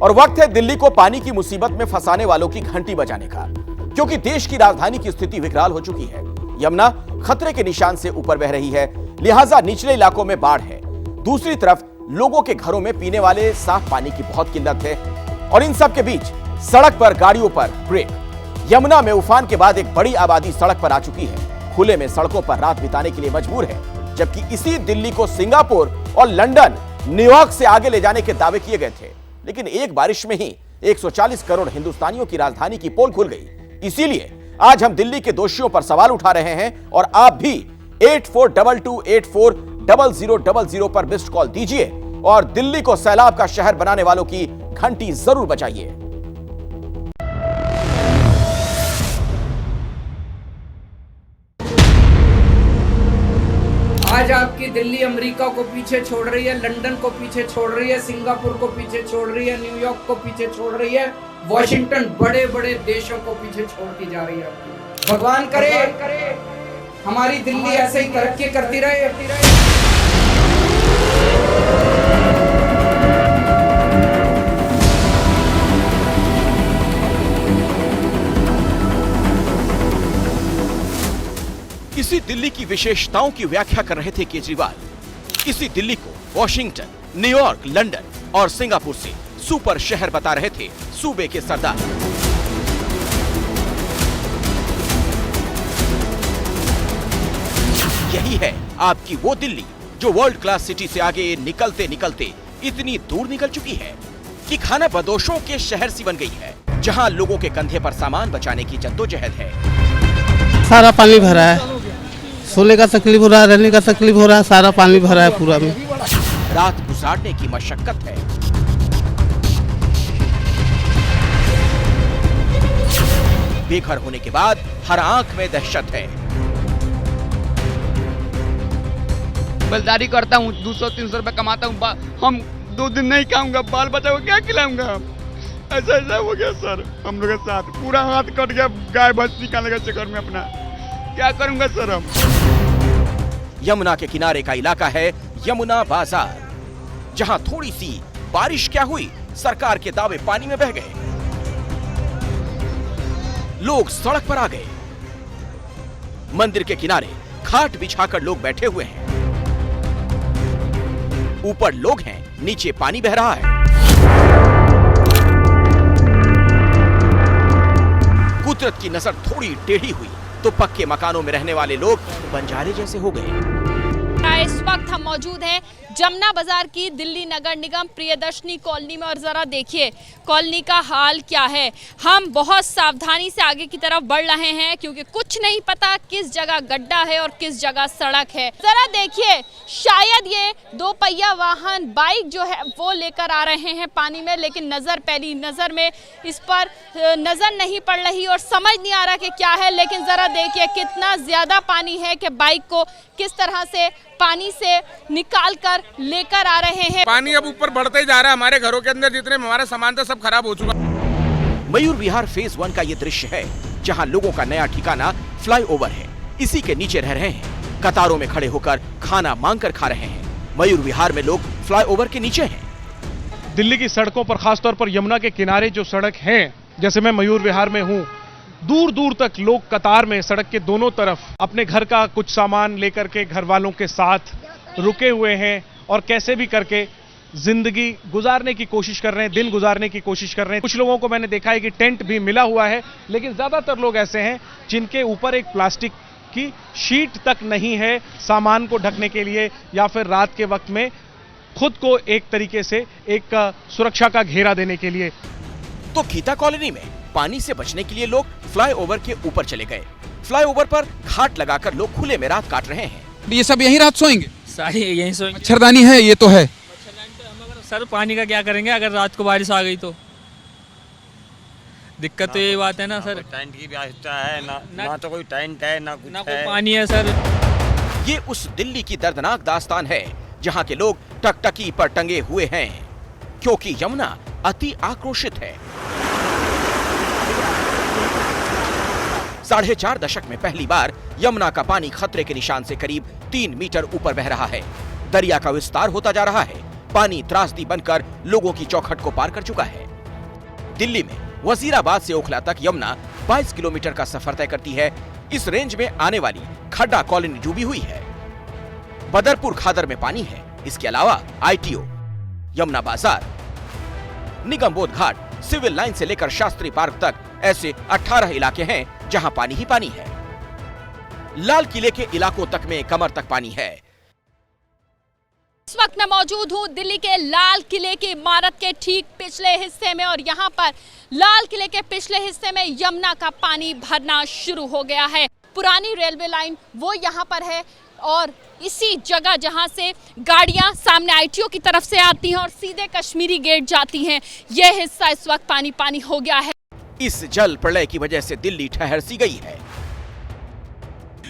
और वक्त है दिल्ली को पानी की मुसीबत में फंसाने वालों की घंटी बजाने का, क्योंकि देश की राजधानी की स्थिति विकराल हो चुकी है। यमुना खतरे के निशान से ऊपर बह रही है, लिहाजा निचले इलाकों में बाढ़ है। दूसरी तरफ लोगों के घरों में पीने वाले साफ पानी की बहुत किल्लत है और इन सब के बीच सड़क पर गाड़ियों पर ब्रेक। यमुना में उफान के बाद एक बड़ी आबादी सड़क पर आ चुकी है, खुले में सड़कों पर रात बिताने के लिए मजबूर है, जबकि इसी दिल्ली को सिंगापुर और लंदन, न्यूयॉर्क से आगे ले जाने के दावे किए गए थे। लेकिन एक बारिश में ही 140 करोड़ हिंदुस्तानियों की राजधानी की पोल खुल गई। इसीलिए आज हम दिल्ली के दोषियों पर सवाल उठा रहे हैं और आप भी 8422840000 पर मिस्ड कॉल दीजिए और दिल्ली को सैलाब का शहर बनाने वालों की घंटी जरूर बजाइए। आज आपकी दिल्ली अमेरिका को पीछे छोड़ रही है, लंदन को पीछे छोड़ रही है, सिंगापुर को पीछे छोड़ रही है, न्यूयॉर्क को पीछे छोड़ रही है, वॉशिंगटन, बड़े बड़े देशों को पीछे छोड़ती जा रही है। भगवान करे हमारी दिल्ली ऐसे ही तरक्की करती रहे। इसी दिल्ली की विशेषताओं की व्याख्या कर रहे थे केजरीवाल। इसी दिल्ली को वॉशिंगटन, न्यूयॉर्क, लंदन और सिंगापुर से सुपर शहर बता रहे थे सूबे के सरदार। यही है आपकी वो दिल्ली जो वर्ल्ड क्लास सिटी से आगे निकलते निकलते इतनी दूर निकल चुकी है कि खाना बदोशों के शहर सी बन गई है, जहां लोगों के कंधे पर सामान बचाने की जद्दोजहद है। सारा पानी भरा है, सोने का तकलीफ हो रहा है, रहने का तकलीफ हो रहा है, सारा पानी भरा है पूरा में। रात गुजारने की मशक्कत है, बेघर होने के बाद हर आंख में दहशत है। बलदारी करता हूँ, 200-300 रुपए कमाता हूँ, हम 2 दिन नहीं खाऊंगा, बाल बच्चा को क्या खिलाऊंगा? ऐसा हो गया सर हम लोग के साथ, पूरा हाथ कट गया गाय भैंस निकालने के चक्कर में अपना, क्या करूंगा सर हम? यमुना के किनारे का इलाका है यमुना बाजार, जहां थोड़ी सी बारिश क्या हुई, सरकार के दावे पानी में बह गए, लोग सड़क पर आ गए। मंदिर के किनारे खाट बिछाकर लोग बैठे हुए हैं, ऊपर लोग हैं, नीचे पानी बह रहा है। कुदरत की नजर थोड़ी टेढ़ी हुई तो पक्के मकानों में रहने वाले लोग बंजारे जैसे हो गए। इस वक्त हम मौजूद हैं जमुना बाजार की दिल्ली नगर निगम प्रियदर्शनी कॉलोनी में और ज़रा देखिए कॉलोनी का हाल क्या है। हम बहुत सावधानी से आगे की तरफ बढ़ रहे हैं क्योंकि कुछ नहीं पता किस जगह गड्ढा है और किस जगह सड़क है। ज़रा देखिए, शायद ये 2 पहिया वाहन बाइक जो है वो लेकर आ रहे हैं पानी में, लेकिन पहली नज़र में इस पर नज़र नहीं पड़ रही और समझ नहीं आ रहा कि क्या है। लेकिन ज़रा देखिए कितना ज़्यादा पानी है कि बाइक को किस तरह से पानी से निकाल कर लेकर आ रहे हैं। पानी अब ऊपर बढ़ते ही जा रहा है, हमारे घरों के अंदर जितने हमारा सामान था सब खराब हो चुका। मयूर विहार फेज 1 का ये दृश्य है, जहां लोगों का नया ठिकाना फ्लाईओवर है। इसी के नीचे रह रहे हैं, कतारों में खड़े होकर खाना मांगकर खा रहे हैं। मयूर विहार में लोग फ्लाईओवर के नीचे हैं। दिल्ली की सड़कों पर, खासतौर पर यमुना के किनारे जो सड़क है, जैसे मैं मयूर विहार में हूँ, दूर दूर तक लोग कतार में सड़क के दोनों तरफ अपने घर का कुछ सामान लेकर के घर वालों के साथ रुके हुए हैं और कैसे भी करके जिंदगी गुजारने की कोशिश कर रहे हैं, दिन गुजारने की कोशिश कर रहे हैं। कुछ लोगों को मैंने देखा है कि टेंट भी मिला हुआ है, लेकिन ज्यादातर लोग ऐसे हैं जिनके ऊपर एक प्लास्टिक की शीट तक नहीं है सामान को ढकने के लिए, या फिर रात के वक्त में खुद को एक तरीके से एक सुरक्षा का घेरा देने के लिए। तो गीता कॉलोनी में पानी से बचने के लिए लोग फ्लाईओवर के ऊपर चले गए। फ्लाईओवर पर घाट लगाकर लोग खुले में रात काट रहे हैं। ये सब यहीं रात सोएंगे? सारे यहीं सोएंगे। मच्छरदानी है, ये तो है। सर पानी का क्या करेंगे अगर रात को बारिश आ गई तो? दिक्कत तो यही बात है ना सर। टेंट की व्यवस्था है ना तो कोई टेंट है ना कुछ ना कोई पानी है सर। ये उस दिल्ली की दर्दनाक दास्तान है जहां के लोग टकटकी पर टंगे हुए हैं, क्योंकि यमुना अति आक्रोशित है। 4.5 दशक में पहली बार यमुना का पानी खतरे के निशान से करीब 3 मीटर ऊपर बह रहा है। दरिया का विस्तार होता जा रहा है। पानी त्रासदी बनकर लोगों की चौखट को पार कर चुका है। दिल्ली में वजीराबाद से ओखला तक यमुना 22 किलोमीटर का सफर तय करती है। इस रेंज में आने वाली खड्डा कॉलोनी डूबी हुई है। बदरपुर खादर में पानी है। इसके अलावा ITO, यमुना बाजार, निगम बोध घाट, सिविल लाइन से लेकर शास्त्री पार्क तक ऐसे 18 इलाके हैं जहां पानी ही पानी है। लाल किले के इलाकों तक में कमर तक पानी है। इस वक्त मैं मौजूद हूँ दिल्ली के लाल किले की इमारत के ठीक पिछले हिस्से में और यहाँ पर लाल किले के पिछले हिस्से में यमुना का पानी भरना शुरू हो गया है। पुरानी रेलवे लाइन वो यहाँ पर है और इसी जगह जहाँ से गाड़ियाँ सामने ITO की तरफ से आती हैं और सीधे कश्मीरी गेट जाती हैं, यह हिस्सा इस वक्त पानी पानी हो गया है। इस जल प्रलय की वजह से दिल्ली ठहर सी गई है।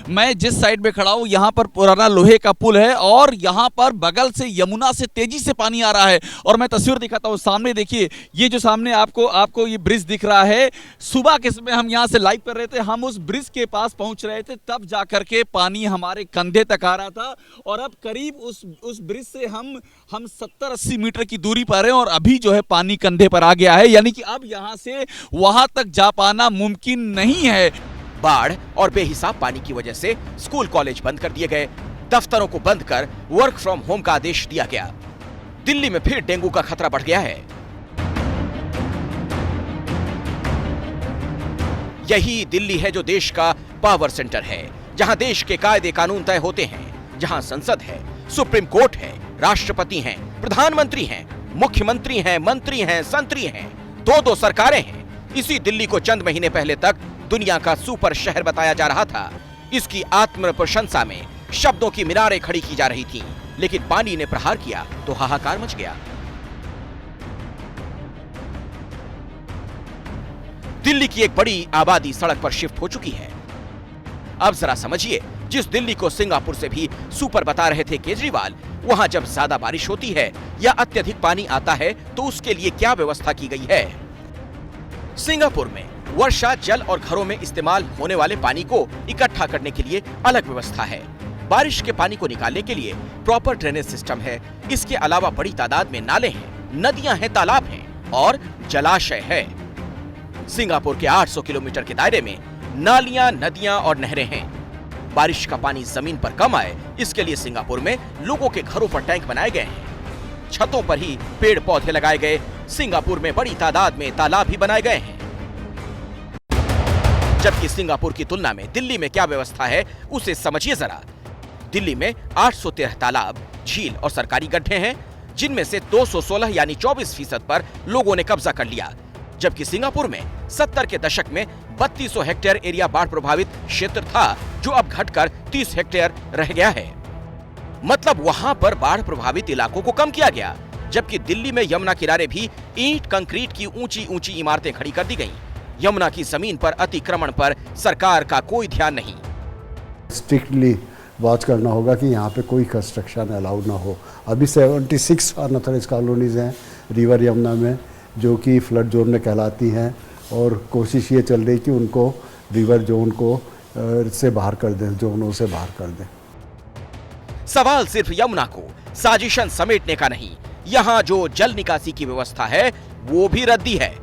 मैं जिस साइड में खड़ा हूँ यहाँ पर पुराना लोहे का पुल है और यहाँ पर बगल से यमुना से तेजी से पानी आ रहा है। और मैं तस्वीर दिखाता हूँ, सामने देखिए, ये जो सामने आपको ये ब्रिज दिख रहा है। सुबह के समय हम यहाँ से लाइव कर रहे थे, हम उस ब्रिज के पास पहुँच रहे थे, तब जाकर के पानी हमारे कंधे तक आ रहा था और अब करीब उस ब्रिज से हम 70-80 मीटर की दूरी पर हैं और अभी जो है पानी कंधे पर आ गया है, यानी कि अब यहाँ से वहाँ तक जा पाना मुमकिन नहीं है। बाढ़ और बेहिसाब पानी की वजह से स्कूल कॉलेज बंद कर दिए गए, दफ्तरों को बंद कर वर्क फ्रॉम होम का आदेश दिया गया। दिल्ली में फिर डेंगू का खतरा बढ़ गया है। यही दिल्ली है जो देश का पावर सेंटर है, जहां देश के कायदे कानून तय होते हैं, जहां संसद है, सुप्रीम कोर्ट है, राष्ट्रपति हैं, प्रधानमंत्री हैं, मुख्यमंत्री हैं, मंत्री हैं, संतरी हैं, दो सरकारें हैं। इसी दिल्ली को चंद महीने पहले तक दुनिया का सुपर शहर बताया जा रहा था। इसकी आत्म प्रशंसा में शब्दों की मीनारें खड़ी की जा रही थीं, लेकिन पानी ने प्रहार किया तो हाहाकार मच गया। दिल्ली की एक बड़ी आबादी सड़क पर शिफ्ट हो चुकी है। अब जरा समझिए, जिस दिल्ली को सिंगापुर से भी सुपर बता रहे थे केजरीवाल, वहां जब ज्यादा बारिश होती है या अत्यधिक पानी आता है तो उसके लिए क्या व्यवस्था की गई है। सिंगापुर में वर्षा जल और घरों में इस्तेमाल होने वाले पानी को इकट्ठा करने के लिए अलग व्यवस्था है। बारिश के पानी को निकालने के लिए प्रॉपर ड्रेनेज सिस्टम है। इसके अलावा बड़ी तादाद में नाले हैं, नदियां हैं, तालाब हैं और जलाशय है। सिंगापुर के 800 किलोमीटर के दायरे में नालियां, नदियां और नहरें हैं। बारिश का पानी जमीन पर कम आए, इसके लिए सिंगापुर में लोगों के घरों पर टैंक बनाए गए हैं। छतों पर ही पेड़ पौधे लगाए गए। सिंगापुर में बड़ी तादाद में तालाब भी बनाए गए हैं। जबकि सिंगापुर की तुलना में दिल्ली में क्या व्यवस्था है उसे समझिए जरा। दिल्ली में 813 तालाब, झील और सरकारी गड्ढे हैं, जिनमें से 216 यानी 24% पर लोगों ने कब्जा कर लिया। जबकि सिंगापुर में 70 के दशक में 3200 हेक्टेयर एरिया बाढ़ प्रभावित क्षेत्र था, जो अब घटकर 30 हेक्टेयर रह गया है। मतलब वहां पर बाढ़ प्रभावित इलाकों को कम किया गया। जबकि दिल्ली में यमुना किनारे भी ईंट कंक्रीट की ऊंची इमारतें खड़ी कर दी गईं। यमुना की जमीन पर अतिक्रमण पर सरकार का कोई ध्यान नहीं। स्ट्रिक्टली वॉच करना होगा कि यहाँ पे कोई कंस्ट्रक्शन अलाउड ना हो। अभी 76 अनऑथराइज कॉलोनीज हैं रिवर यमुना में, जो कि फ्लड जोन में कहलाती हैं और कोशिश ये चल रही कि उनको रिवर जोन को से बाहर कर दें, जोनों से बाहर कर दें। सवाल सिर्फ यमुना को साजिशन समेटने का नहीं, यहाँ जो जल निकासी की व्यवस्था है वो भी रद्दी है।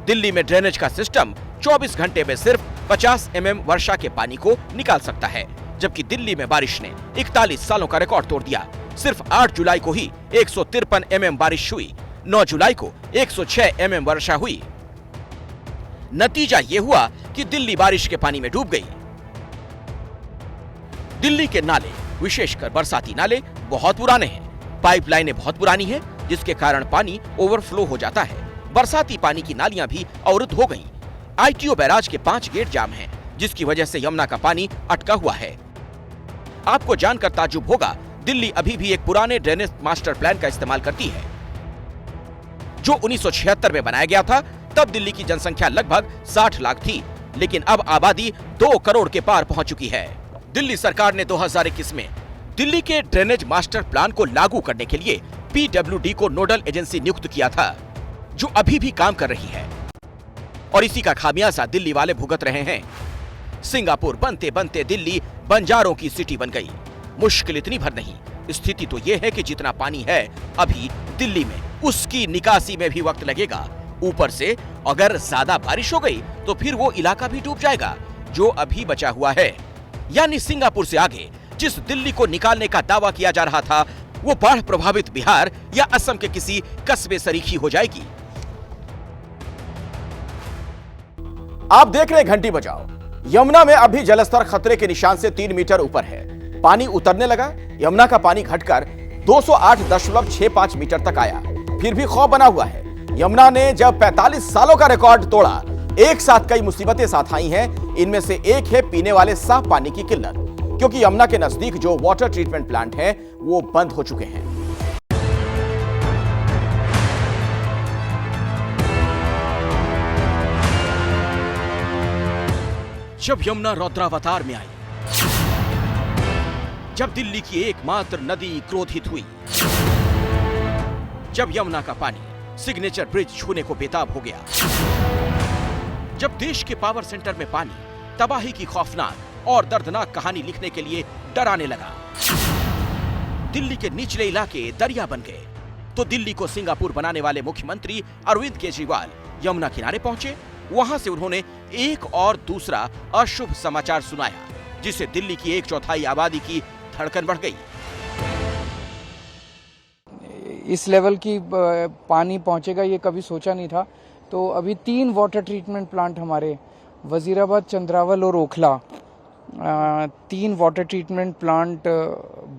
दिल्ली में ड्रेनेज का सिस्टम 24 घंटे में सिर्फ 50 mm वर्षा के पानी को निकाल सकता है, जबकि दिल्ली में बारिश ने 41 सालों का रिकॉर्ड तोड़ दिया। सिर्फ 8 जुलाई को ही 153 mm बारिश हुई, 9 जुलाई को 106 mm वर्षा हुई। नतीजा ये हुआ कि दिल्ली बारिश के पानी में डूब गई। दिल्ली के नाले, विशेषकर बरसाती नाले, बहुत पुराने हैं। पाइपलाइनें बहुत पुरानी हैं, जिसके कारण पानी ओवरफ्लो हो जाता है। बरसाती पानी की नालियां भी अवरुद्ध हो गईं। ITO बैराज के 5 गेट जाम हैं, जिसकी वजह से यमुना का पानी अटका हुआ है। आपको जानकर ताज्जुब होगा, दिल्ली अभी भी एक पुराने ड्रेनेज मास्टर प्लान का इस्तेमाल करती है, जो 1976 में बनाया गया था। तब दिल्ली की जनसंख्या लगभग 60 लाख थी, लेकिन अब आबादी 2 करोड़ के पार पहुंच चुकी है। दिल्ली सरकार ने 2021 में दिल्ली के ड्रेनेज मास्टर प्लान को लागू करने के लिए PWD को नोडल एजेंसी नियुक्त किया था, जो अभी भी काम कर रही है और इसी का खामियाजा दिल्ली वाले भुगत रहे हैं। सिंगापुर बनते बनते दिल्ली बंजारों की सिटी बन गई। मुश्किल इतनी भर नहीं, स्थिति तो यह है कि जितना पानी है अभी दिल्ली में, उसकी निकासी में भी वक्त लगेगा। ऊपर से अगर ज्यादा बारिश हो गई तो फिर वो इलाका भी डूब जाएगा जो अभी बचा हुआ है। यानी सिंगापुर से आगे जिस दिल्ली को निकालने का दावा किया जा रहा था वो बाढ़ प्रभावित बिहार या असम के किसी कस्बे सरीखी हो जाएगी। आप देख रहे घंटी बजाओ। यमुना में अभी जलस्तर खतरे के निशान से 3 मीटर ऊपर है। पानी उतरने लगा। यमुना का पानी घटकर 208.65 मीटर तक आया। फिर भी खौफ बना हुआ है। यमुना ने जब 45 सालों का रिकॉर्ड तोड़ा, एक साथ कई मुसीबतें साथ आई हैं। इनमें से एक है पीने वाले साफ पानी की किल्लत, क्योंकि यमुना के नजदीक जो वाटर ट्रीटमेंट प्लांट हैं वो बंद हो चुके हैं। जब यमुना रौद्रावतार में आई, जब दिल्ली की एकमात्र नदी क्रोधित हुई, जब यमुना का पानी सिग्नेचर ब्रिज छूने को बेताब हो गया, जब देश के पावर सेंटर में पानी तबाही की खौफनाक और दर्दनाक कहानी लिखने के लिए डराने लगा, दिल्ली के निचले इलाके दरिया बन गए, तो दिल्ली को सिंगापुर बनाने वाले मुख्यमंत्री अरविंद केजरीवाल यमुना किनारे पहुंचे। वहां से उन्होंने एक और दूसरा अशुभ समाचार सुनाया, जिससे दिल्ली की 1/4 आबादी की धड़कन बढ़ गई। इस लेवल की पानी पहुंचेगा ये कभी सोचा नहीं था। तो अभी 3 वाटर ट्रीटमेंट प्लांट हमारे वजीराबाद, चंद्रावल और ओखला, 3 वाटर ट्रीटमेंट प्लांट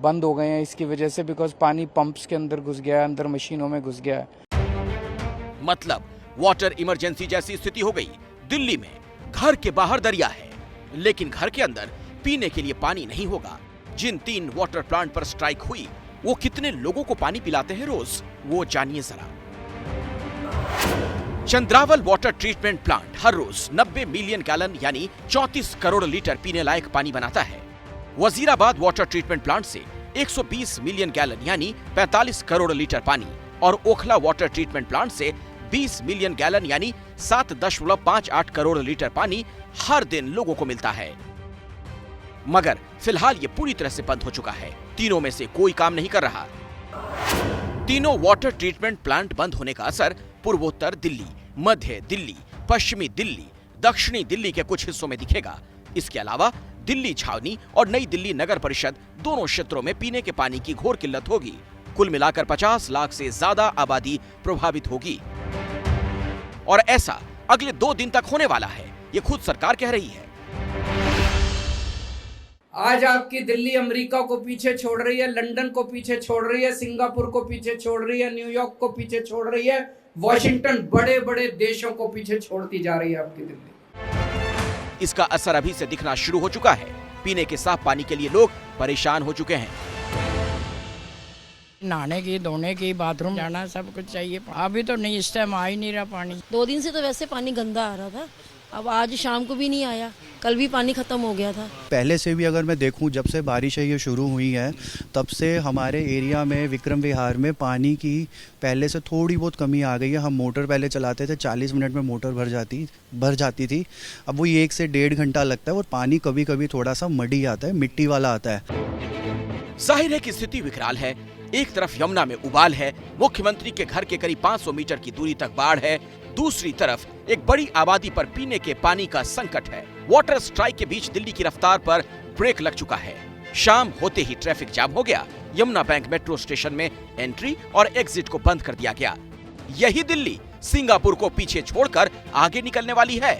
बंद हो गए हैं इसकी वजह से, बिकॉज पानी पंप्स के अंदर घुस गया है, अंदर मशीनों में घुस गया है। मतलब वाटर इमरजेंसी जैसी स्थिति हो गई। दिल्ली में घर के बाहर दरिया है, लेकिन घर के अंदर पीने के लिए पानी नहीं होगा। जिन 3 वाटर प्लांट पर स्ट्राइक हुई वो कितने लोगों को पानी पिलाते हैं रोज, वो जानिए जरा। चंद्रावल वाटर ट्रीटमेंट प्लांट हर रोज 90 मिलियन गैलन यानी 34 करोड़ लीटर पीने लायक पानी बनाता है। वजीराबाद वाटर ट्रीटमेंट प्लांट से 120 मिलियन गैलन यानी 45 करोड़ लीटर पानी और ओखला वाटर ट्रीटमेंट प्लांट से 20 मिलियन गैलन यानी 7.58 करोड़ लीटर पानी हर दिन लोगों को मिलता है। मगर फिलहाल ये पूरी तरह से बंद हो चुका है। तीनों में से कोई काम नहीं कर रहा। तीनों वाटर ट्रीटमेंट प्लांट बंद होने का असर पूर्वोत्तर दिल्ली, मध्य दिल्ली, पश्चिमी दिल्ली, दक्षिणी दिल्ली के कुछ हिस्सों में दिखेगा। इसके अलावा दिल्ली छावनी और नई दिल्ली नगर परिषद दोनों क्षेत्रों में पीने के पानी की घोर किल्लत होगी। कुल मिलाकर 50 लाख से ज्यादा आबादी प्रभावित होगी और ऐसा अगले 2 दिन तक होने वाला है, ये खुद सरकार कह रही है। आज आपकी दिल्ली अमेरिका को पीछे छोड़ रही है, लंदन को पीछे छोड़ रही है, सिंगापुर को पीछे छोड़ रही है, न्यूयॉर्क को पीछे छोड़ रही है, वॉशिंगटन बड़े बड़े देशों को पीछे छोड़ती जा रही है आपकी दिल्ली। इसका असर अभी से दिखना शुरू हो चुका है। पीने के साफ पानी के लिए लोग परेशान हो चुके हैं। नहाने की, धोने की, बाथरूम जाना, सब कुछ चाहिए। अभी तो नहीं, इस टाइम आ ही नहीं रहा पानी। 2 दिन से तो वैसे पानी गंदा आ रहा था, अब आज शाम को भी नहीं आया, कल भी पानी खत्म हो गया था। पहले से भी अगर मैं देखूं, जब से बारिशें ये शुरू हुई है तब से हमारे एरिया में, विक्रम विहार में पानी की पहले से थोड़ी बहुत कमी आ गई है। हम मोटर पहले चलाते थे, 40 मिनट में मोटर भर जाती थी। अब वो 1 से 1.5 घंटा लगता है और पानी कभी कभी थोड़ा सा मडी आता है, मिट्टी वाला आता है। जाहिर है कि स्थिति विकराल है। एक तरफ यमुना में उबाल है, मुख्यमंत्री के घर के करीब 500 मीटर की दूरी तक बाढ़ है, दूसरी तरफ एक बड़ी आबादी पर पीने के पानी का संकट है। वाटर स्ट्राइक के बीच दिल्ली की रफ्तार पर ब्रेक लग चुका है। शाम होते ही ट्रैफिक जाम हो गया। यमुना बैंक मेट्रो स्टेशन में एंट्री और एग्जिट को बंद कर दिया गया। यही दिल्ली सिंगापुर को पीछे छोड़कर आगे निकलने वाली है।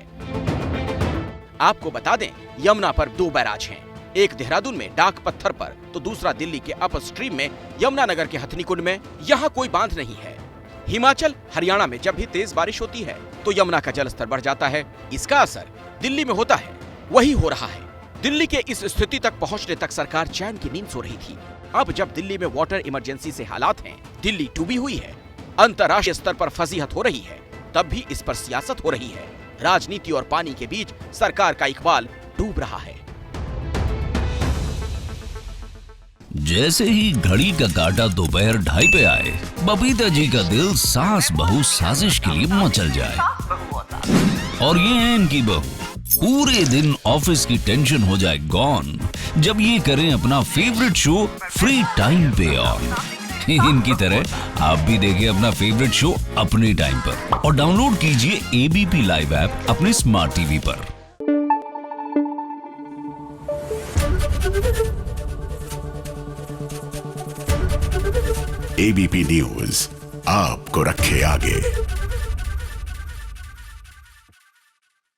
आपको बता दें, यमुना पर 2 बैराज हैं, एक देहरादून में डाक पत्थर पर, तो दूसरा दिल्ली के अप स्ट्रीम में यमुनानगर के हथनीकुंड में। यहाँ कोई बांध नहीं है। हिमाचल, हरियाणा में जब भी तेज बारिश होती है तो यमुना का जलस्तर बढ़ जाता है। इसका असर दिल्ली में होता है, वही हो रहा है। दिल्ली के इस स्थिति तक पहुंचने तक सरकार चैन की नींद सो रही थी। अब जब दिल्ली में वाटर इमरजेंसी से हालात हैं, दिल्ली डूबी हुई है, अंतर्राष्ट्रीय स्तर पर फजीहत हो रही है, तब भी इस पर सियासत हो रही है। राजनीति और पानी के बीच सरकार का इकबाल डूब रहा है। जैसे ही घड़ी का काटा दोपहर 2:30 पे आए, बबीता जी का दिल सास बहू साजिश के लिए मचल जाए। और ये है इनकी बहू, पूरे दिन ऑफिस की टेंशन हो जाए गॉन जब ये करें अपना फेवरेट शो फ्री टाइम पे ऑन। इनकी तरह आप भी देखिए अपना फेवरेट शो अपने टाइम पर और डाउनलोड कीजिए एबीपी लाइव ऐप अपने स्मार्ट टीवी पर। एबीपी न्यूज आपको रखे आगे।